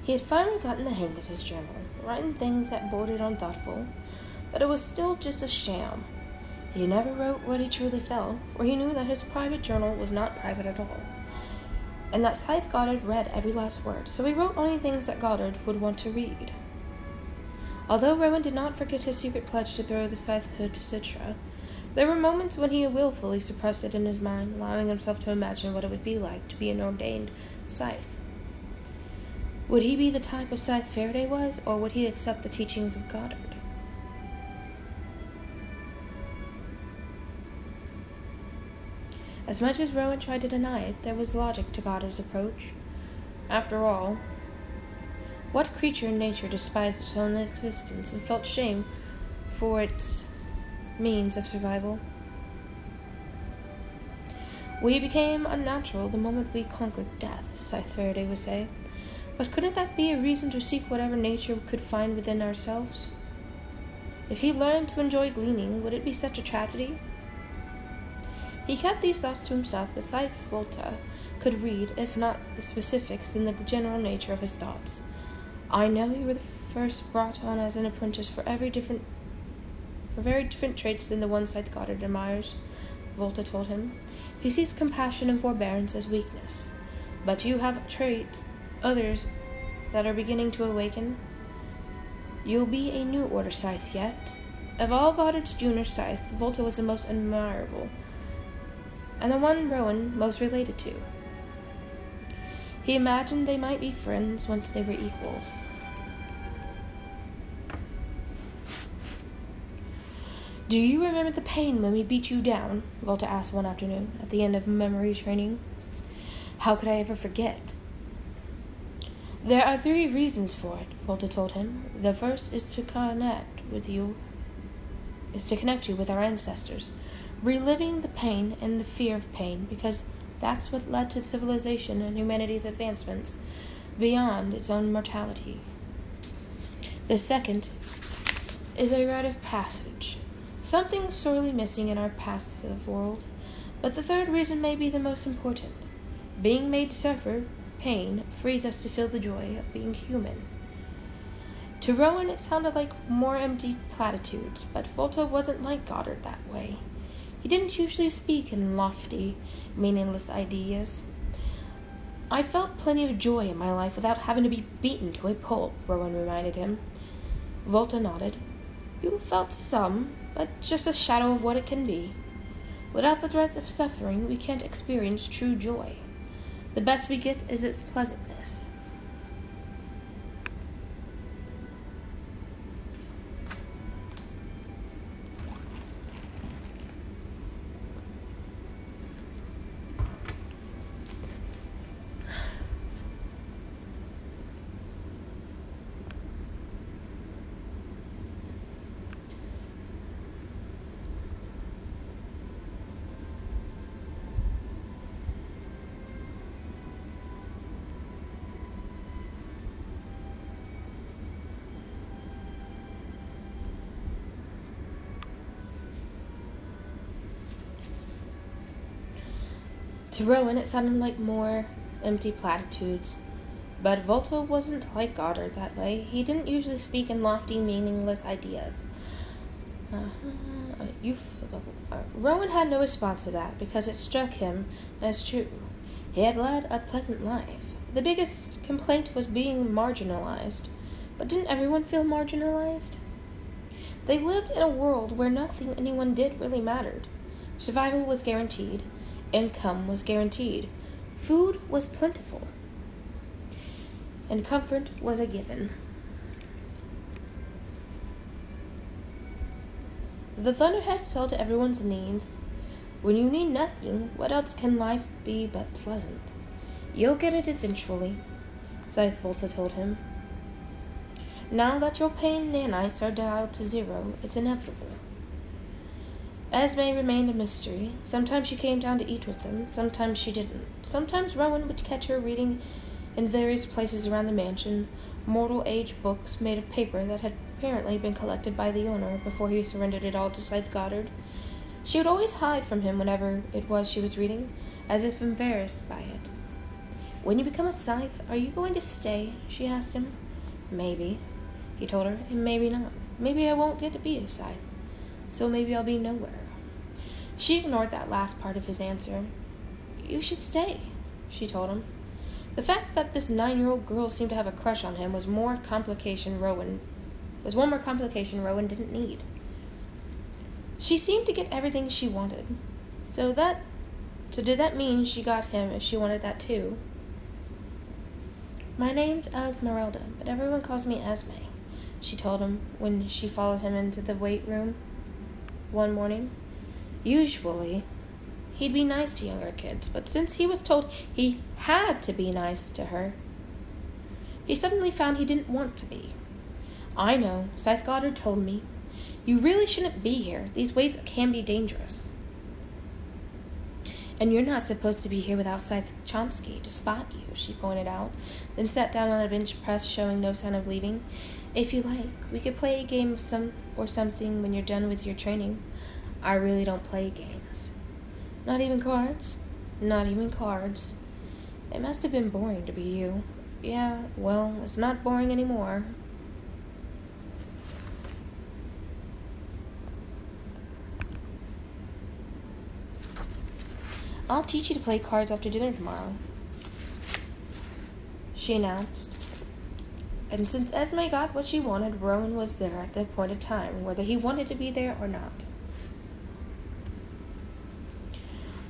He had finally gotten the hang of his journal, writing things that bordered on thoughtful, but it was still just a sham. He never wrote what he truly felt, for he knew that his private journal was not private at all, and that Scythe Goddard read every last word, so he wrote only things that Goddard would want to read. Although Rowan did not forget his secret pledge to throw the scythe hood to Citra, there were moments when he willfully suppressed it in his mind, allowing himself to imagine what it would be like to be an ordained scythe. Would he be the type of scythe Faraday was, or would he accept the teachings of Goddard? As much as Rowan tried to deny it, there was logic to Goddard's approach. After all, what creature in nature despised its own existence and felt shame for its means of survival? We became unnatural the moment we conquered death, Scythe Faraday would say. But couldn't that be a reason to seek whatever nature could find within ourselves? If he learned to enjoy gleaning, would it be such a tragedy? He kept these thoughts to himself, but Scythe Volta could read, if not the specifics, then the general nature of his thoughts. I know you were the first brought on as an apprentice for very different traits than the one Scythe Goddard admires, Volta told him. He sees compassion and forbearance as weakness. But you have traits, others, that are beginning to awaken. You'll be a new order Scythe yet. Of all Goddard's junior scythes, Volta was the most admirable, and the one Rowan most related to. He imagined they might be friends once they were equals. Do you remember the pain when we beat you down? Volta asked one afternoon, at the end of memory training. How could I ever forget? There are 3 reasons for it, Volta told him. The first is to connect you with our ancestors, reliving the pain and the fear of pain, because that's what led to civilization and humanity's advancements beyond its own mortality. The second is a rite of passage, something sorely missing in our passive world. But the third reason may be the most important. Being made to suffer pain frees us to feel the joy of being human. To Rowan it sounded like more empty platitudes, but Volta wasn't like Goddard that way. He didn't usually speak in lofty, meaningless ideas. I felt plenty of joy in my life without having to be beaten to a pulp, Rowan reminded him. Volta nodded. You felt some, but just a shadow of what it can be. Without the dread of suffering, we can't experience true joy. The best we get is its pleasantness. To Rowan, it sounded like more empty platitudes. But Volta wasn't like Goddard that way. He didn't usually speak in lofty, meaningless ideas. Rowan had no response to that, because it struck him as true. He had led a pleasant life. The biggest complaint was being marginalized. But didn't everyone feel marginalized? They lived in a world where nothing anyone did really mattered. Survival was guaranteed. Income was guaranteed. Food was plentiful. And comfort was a given. The Thunderhead saw to everyone's needs. When you need nothing, what else can life be but pleasant? You'll get it eventually, Scythe Volta told him. Now that your pain nanites are dialed to 0, it's inevitable. Esme remained a mystery. Sometimes she came down to eat with them, sometimes she didn't. Sometimes Rowan would catch her reading in various places around the mansion, mortal-age books made of paper that had apparently been collected by the owner before he surrendered it all to Scythe Goddard. She would always hide from him whenever it was she was reading, as if embarrassed by it. When you become a Scythe, are you going to stay? She asked him. Maybe, he told her, and maybe not. Maybe I won't get to be a Scythe, so maybe I'll be nowhere. She ignored that last part of his answer. You should stay, she told him. The fact that this 9-year-old girl seemed to have a crush on him was one more complication Rowan didn't need. She seemed to get everything she wanted. So did that mean she got him if she wanted that too? My name's Esmeralda, but everyone calls me Esme, she told him when she followed him into the weight room one morning. Usually, he'd be nice to younger kids, but since he was told he had to be nice to her, he suddenly found he didn't want to be. I know, Scythe Goddard told me. You really shouldn't be here. These weights can be dangerous. And you're not supposed to be here without Scythe Chomsky to spot you, she pointed out, then sat down on a bench press, showing no sign of leaving. If you like, we could play a game or something when you're done with your training. I really don't play games. Not even cards? Not even cards. It must have been boring to be you. Yeah, well, it's not boring anymore. I'll teach you to play cards after dinner tomorrow, she announced. And since Esme got what she wanted, Rowan was there at the appointed time, whether he wanted to be there or not.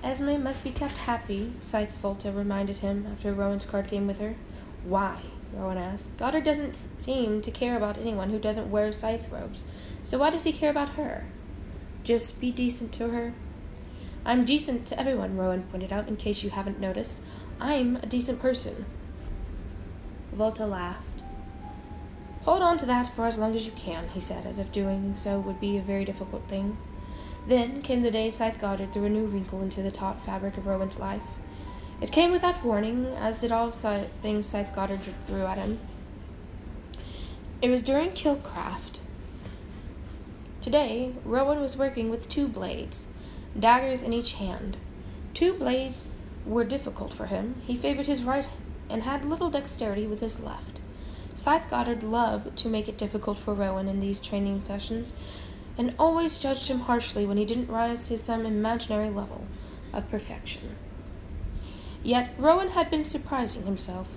Esme must be kept happy, Scythe Volta reminded him after Rowan's card game with her. Why? Rowan asked. Goddard doesn't seem to care about anyone who doesn't wear Scythe robes, so why does he care about her? Just be decent to her. I'm decent to everyone, Rowan pointed out, in case you haven't noticed. I'm a decent person. Volta laughed. Hold on to that for as long as you can, he said, as if doing so would be a very difficult thing. Then came the day Scythe Goddard threw a new wrinkle into the taut fabric of Rowan's life. It came without warning, as did all things Scythe Goddard threw at him. It was during Killcraft. Today, Rowan was working with 2 blades, daggers in each hand. 2 blades were difficult for him. He favored his right and had little dexterity with his left. Scythe Goddard loved to make it difficult for Rowan in these training sessions, and always judged him harshly when he didn't rise to some imaginary level of perfection. Yet Rowan had been surprising himself.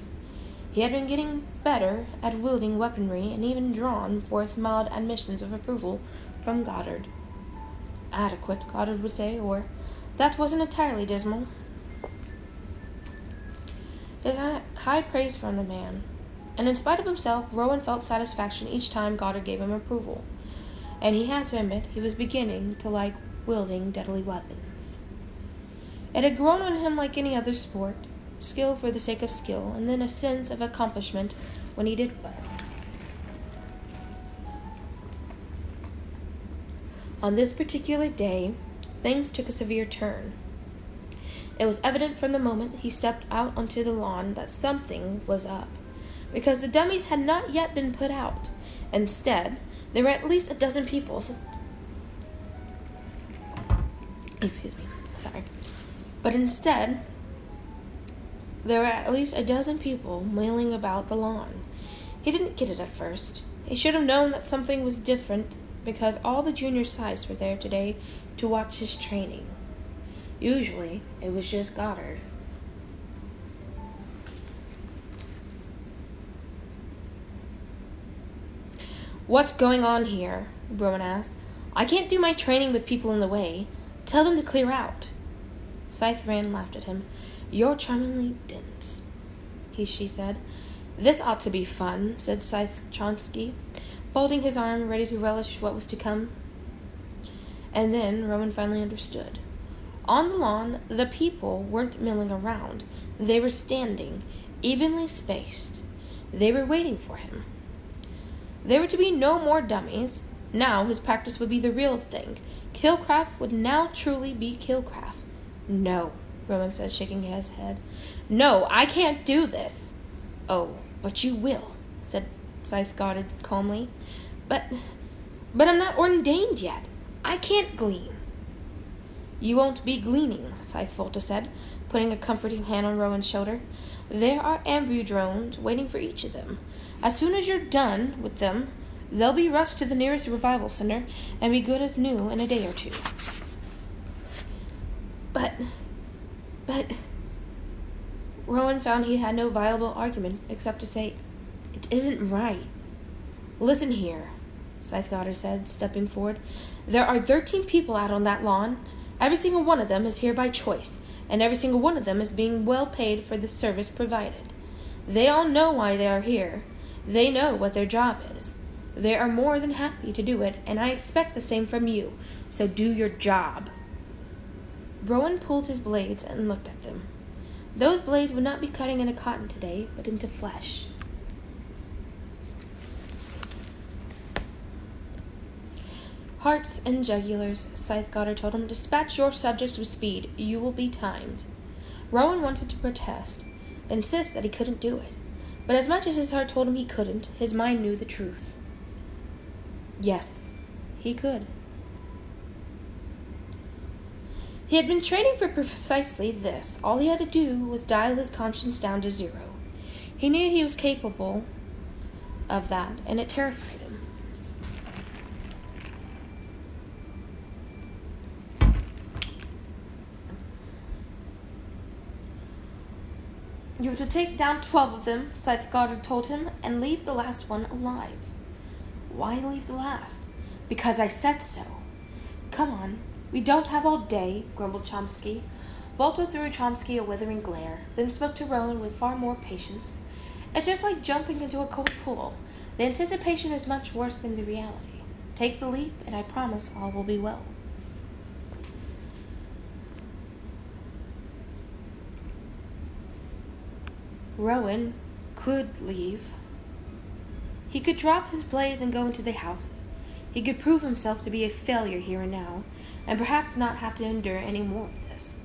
He had been getting better at wielding weaponry, and even drawn forth mild admissions of approval from Goddard. Adequate, Goddard would say, or that wasn't entirely dismal. It had high praise from the man, and in spite of himself, Rowan felt satisfaction each time Goddard gave him approval, and he had to admit he was beginning to like wielding deadly weapons. It had grown on him like any other sport, skill for the sake of skill, and then a sense of accomplishment when he did well. On this particular day, things took a severe turn. It was evident from the moment he stepped out onto the lawn that something was up, because the dummies had not yet been put out. Instead, there were at least a dozen people. But instead, there were at least a dozen people milling about the lawn. He didn't get it at first. He should have known that something was different, because all the junior Scythes were there today to watch his training. Usually, it was just Goddard. What's going on here? Rowan asked. I can't do my training with people in the way. Tell them to clear out. Scythe Rand laughed at him. You're charmingly dense, she said. This ought to be fun, said Scythe Chomsky, folding his arm, ready to relish what was to come. And then Rowan finally understood. On the lawn, the people weren't milling around. They were standing, evenly spaced. They were waiting for him. There were to be no more dummies. Now his practice would be the real thing. Killcraft would now truly be Killcraft. No, Rowan said, shaking his head. No, I can't do this. Oh, but you will, said Scythe Goddard calmly. But I'm not ordained yet. I can't glean. You won't be gleaning, Scythe said, putting a comforting hand on Rowan's shoulder. There are ambudrones waiting for each of them. As soon as you're done with them, they'll be rushed to the nearest revival center and be good as new in a day or two. But... Rowan found he had no viable argument except to say, "It isn't right." "Listen here," Scythe said, stepping forward. "There are 13 people out on that lawn. Every single one of them is here by choice, and every single one of them is being well paid for the service provided. They all know why they are here. They know what their job is. They are more than happy to do it, and I expect the same from you, so do your job." Rowan pulled his blades and looked at them. Those blades would not be cutting into cotton today, but into flesh. "Hearts and jugulars," Scythe told him. "Dispatch your subjects with speed. You will be timed." Rowan wanted to protest, insist that he couldn't do it. But as much as his heart told him he couldn't, his mind knew the truth. Yes, he could. He had been training for precisely this. All he had to do was dial his conscience down to 0. He knew he was capable of that, and it terrified him. "You have to take down 12 of them," Scythe Goddard told him, "and leave the last one alive." "Why leave the last?" "Because I said so." "Come on. We don't have all day," grumbled Chomsky. Volta threw Chomsky a withering glare, then spoke to Rowan with far more patience. "It's just like jumping into a cold pool. The anticipation is much worse than the reality. Take the leap, and I promise all will be well." Rowan could leave. He could drop his blades and go into the house. He could prove himself to be a failure here and now, and perhaps not have to endure any more of this.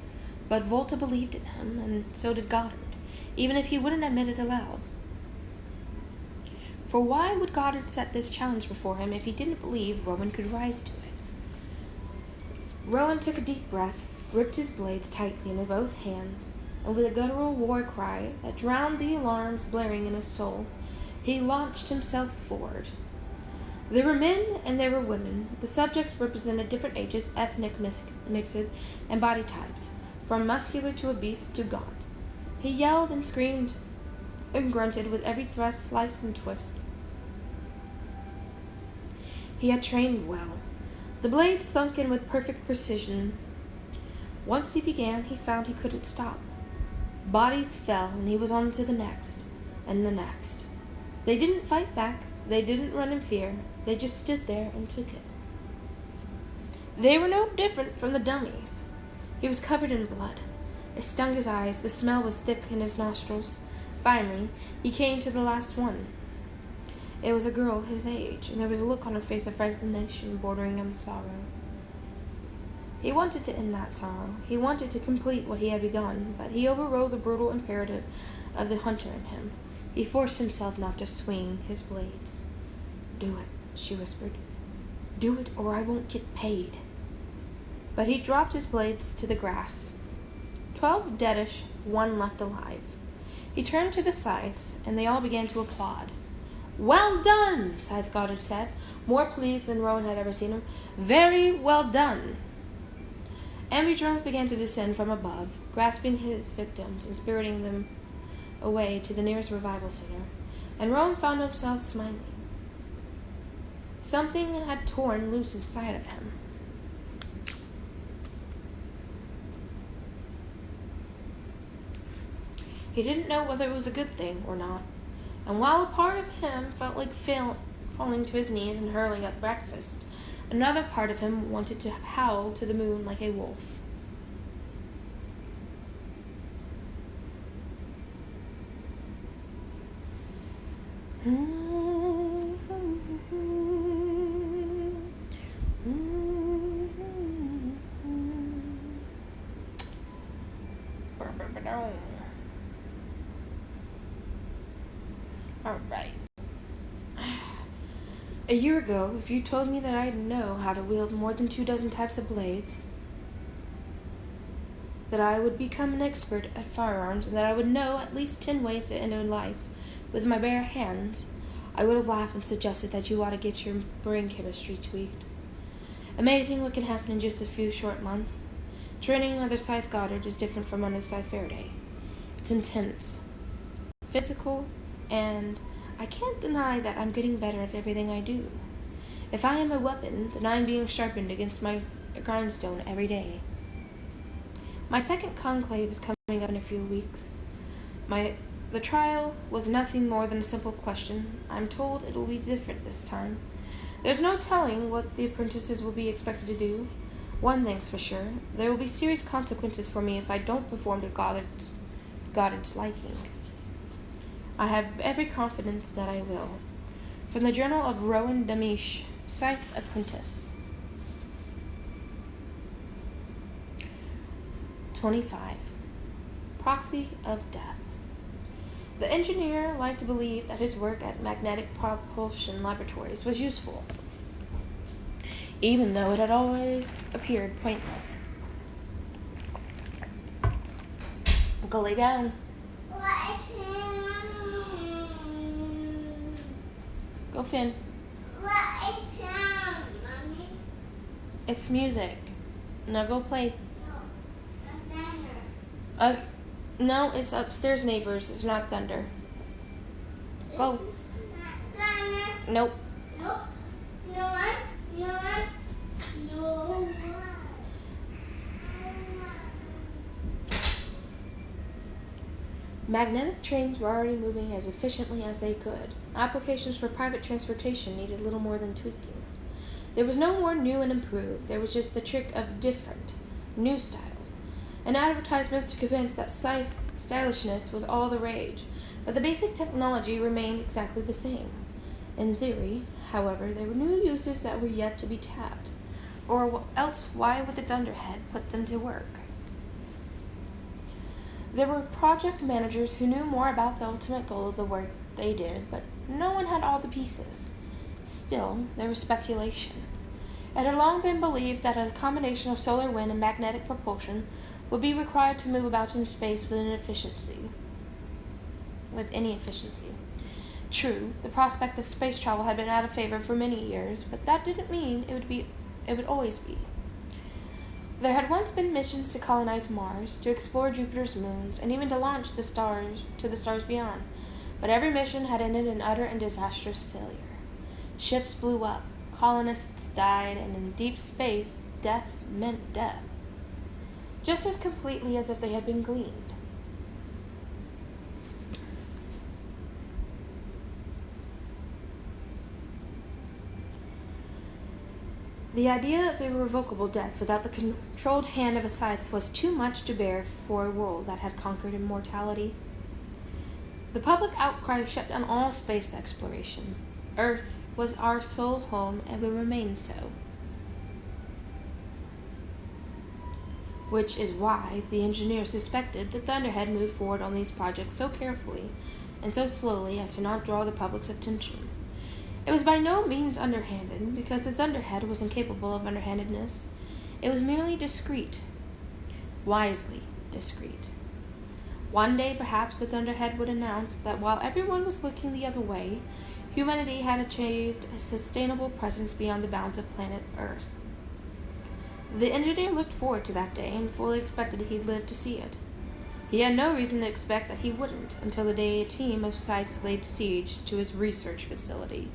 But Volta believed in him, and so did Goddard, even if he wouldn't admit it aloud. For why would Goddard set this challenge before him if he didn't believe Rowan could rise to it? Rowan took a deep breath, gripped his blades tightly in both hands, and with a guttural war cry that drowned the alarms blaring in his soul, he launched himself forward. There were men and there were women. The subjects represented different ages, ethnic mixes, and body types, from muscular to obese to gaunt. He yelled and screamed and grunted with every thrust, slice, and twist. He had trained well. The blades sunk in with perfect precision. Once he began, he found he couldn't stop. Bodies fell, and he was on to the next, and the next. They didn't fight back. They didn't run in fear. They just stood there and took it. They were no different from the dummies. He was covered in blood. It stung his eyes. The smell was thick in his nostrils. Finally, he came to the last one. It was a girl his age, and there was a look on her face of resignation bordering on sorrow. He wanted to end that sorrow. He wanted to complete what he had begun, but he overrode the brutal imperative of the hunter in him. He forced himself not to swing his blades. "Do it," she whispered. "Do it, or I won't get paid." But he dropped his blades to the grass. 12 deadish, 1 left alive. He turned to the Scythes, and they all began to applaud. "Well done," Scythe Goddard said, more pleased than Rowan had ever seen him. "Very well done." Ambudrones began to descend from above, grasping his victims and spiriting them away to the nearest revival center, and Rowan found himself smiling. Something had torn loose inside of him. He didn't know whether it was a good thing or not, and while a part of him felt like falling to his knees and hurling up breakfast, another part of him wanted to howl to the moon like a wolf. All right. A year ago, if you told me that I'd know how to wield more than 24 types of blades, that I would become an expert at firearms and that I would know at least 10 ways to end a life with my bare hands, I would have laughed and suggested that you ought to get your brain chemistry tweaked. Amazing what can happen in just a few short months. Training under Scythe Goddard is different from under Scythe Faraday. It's intense, physical, and I can't deny that I'm getting better at everything I do. If I am a weapon, then I am being sharpened against my grindstone every day. My second conclave is coming up in a few weeks. The trial was nothing more than a simple question. I'm told it will be different this time. There's no telling what the apprentices will be expected to do. One thing's for sure, there will be serious consequences for me if I don't perform to Goddard's liking. I have every confidence that I will. From the Journal of Rowan Damisch, Scythe Apprentice. 25. Proxy of Death. The engineer liked to believe that his work at magnetic propulsion laboratories was useful, even though it had always appeared pointless. Go lay down. Go, Finn. What is sound, Mommy? It's music. Now go play. No, that's thunder. No, it's upstairs, neighbors. It's not thunder. Go. It's not thunder. Nope. Nope. No one. No one. No one. Magnetic trains were already moving as efficiently as they could. Applications for private transportation needed little more than tweaking. There was no more new and improved. There was just the trick of different, new styles, and advertisements to convince that stylishness was all the rage. But the basic technology remained exactly the same. In theory, however, there were new uses that were yet to be tapped. Or else why would the Dunderhead put them to work? There were project managers who knew more about the ultimate goal of the work they did, but no one had all the pieces. Still, there was speculation. It had long been believed that a combination of solar wind and magnetic propulsion would be required to move about in space with any efficiency. True, the prospect of space travel had been out of favor for many years, but that didn't mean it would always be. There had once been missions to colonize Mars, to explore Jupiter's moons, and even to launch to the stars beyond. But every mission had ended in utter and disastrous failure. Ships blew up, colonists died, and in deep space, death meant death. Just as completely as if they had been gleaned. The idea of irrevocable death without the controlled hand of a scythe was too much to bear for a world that had conquered immortality. The public outcry shut down all space exploration. Earth was our sole home and would remain so. Which is why the engineers suspected that Thunderhead moved forward on these projects so carefully and so slowly as to not draw the public's attention. It was by no means underhanded, because the Thunderhead was incapable of underhandedness. It was merely discreet. Wisely discreet. One day, perhaps, the Thunderhead would announce that while everyone was looking the other way, humanity had achieved a sustainable presence beyond the bounds of planet Earth. The engineer looked forward to that day and fully expected he'd live to see it. He had no reason to expect that he wouldn't until the day a team of Scythes laid siege to his research facility.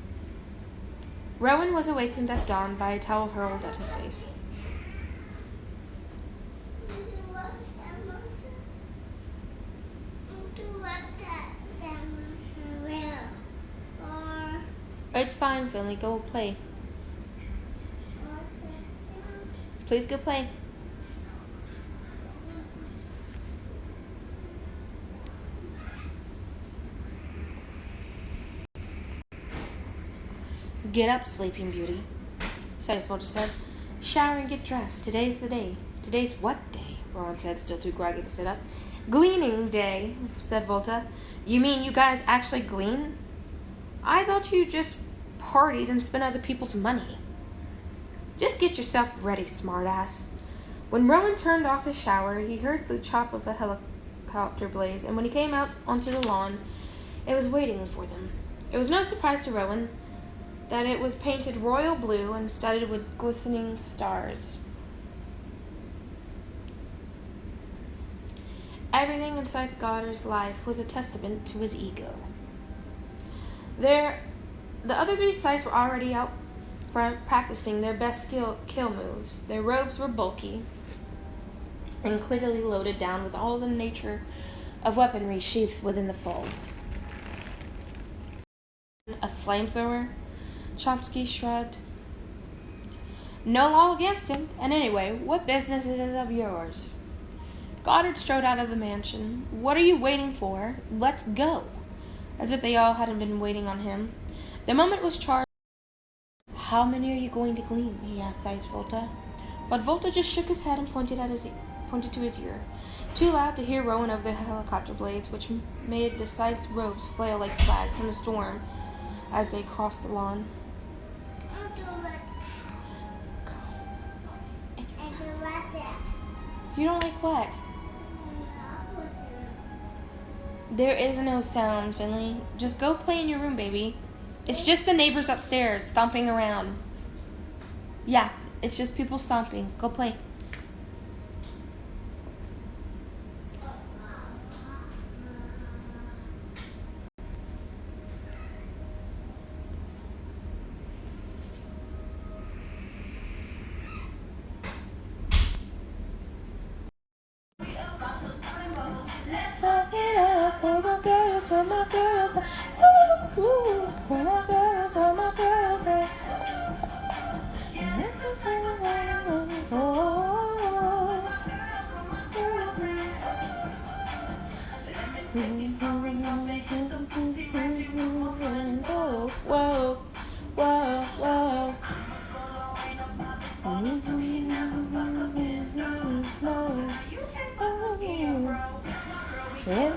Rowan was awakened at dawn by a towel hurled at his face. It's fine, Finley. Go play. Please go play. Get up, Sleeping Beauty, Scythe said. Shower and get dressed. Today's the day. Today's what day? Rowan said, still too groggy to sit up. Gleaning day, said Volta. You mean you guys actually glean? I thought you just partied and spent other people's money. Just get yourself ready, smartass. When Rowan turned off his shower, he heard the chop of a helicopter blades, and when he came out onto the lawn, it was waiting for them. It was no surprise to Rowan that it was painted royal blue and studded with glistening stars. Everything in Scythe Goddard's life was a testament to his ego. The other three Scythes were already out front practicing their best kill moves. Their robes were bulky and clearly loaded down with all the nature of weaponry sheathed within the folds. A flamethrower? Chomsky shrugged. No law against him, and anyway, what business is it of yours? Goddard strode out of the mansion. What are you waiting for? Let's go. As if they all hadn't been waiting on him. The moment was charged. How many are you going to glean? He asked Scythe Volta. But Volta just shook his head and pointed to his ear. Too loud to hear Rowan over the helicopter blades, which made the Scythe's robes flail like flags in a storm as they crossed the lawn. You don't like what? There is no sound, Finley. Just go play in your room, baby. It's just the neighbors upstairs stomping around. Yeah, it's just people stomping. Go play. Where my girls are. Ooh, where my girls are, my girls are. Whoa, whoa, whoa.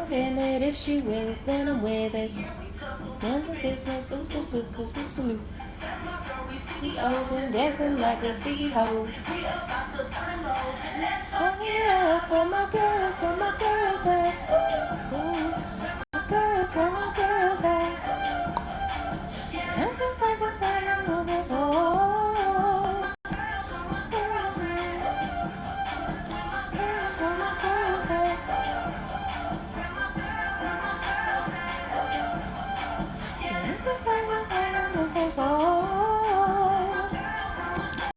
And if she with it, then I'm with it. None of business, salute. CEOs and dancing like a CEO. Oh yeah, where my girls at? Ooh, my girls, where my girls